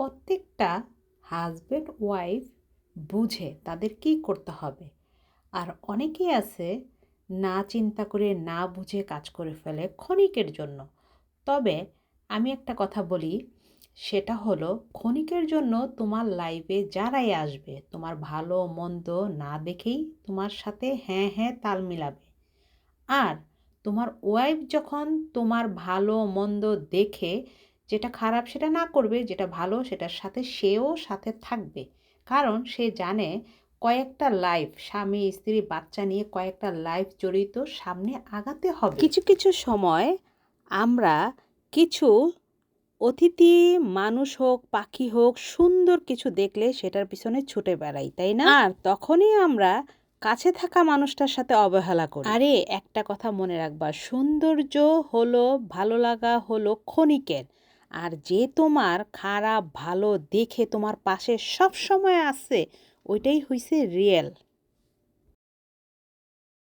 প্রত্যেকটা husband wife বুঝে তাদের কী করতে হবে। আর অনেকেই আছে না চিন্তা করে না বুঝে কাজ করে ফেলে ক্ষণিকের জন্য। তবে আমি একটা কথা বলি, সেটা হলো ক্ষণিকের জন্য তোমার লাইফে যারাই আসবে তোমার ভালো মন্দ না দেখেই তোমার সাথে হ্যাঁ হ্যাঁ তাল মিলাবে। আর তোমার ওয়াইফ যখন তোমার ভালো মন্দ দেখে যেটা খারাপ সেটা না করবে, যেটা ভালো সেটার সাথে সেও সাথে থাকবে। কারণ সে জানে কয়েকটা লাইফ, স্বামী স্ত্রী বাচ্চা নিয়ে কয়েকটা লাইফ জড়িত, সামনে আগাতে হবে। কিছু কিছু সময় আমরা কিছু অতিথি মানুষ হোক পাখি হোক সুন্দর কিছু দেখলে সেটার পিছনে ছুটে বেড়াই, তাই না? আর তখনই আমরা কাছে থাকা মানুষটার সাথে অবহেলা করি। আরে একটা কথা মনে রাখবা, সৌন্দর্য হলো, ভালো লাগা হলো ক্ষণিকের। আর যে তোমার খারাপ ভালো দেখে তোমার পাশে সব সময় আছে, ওইটাই হইছে রিয়েল।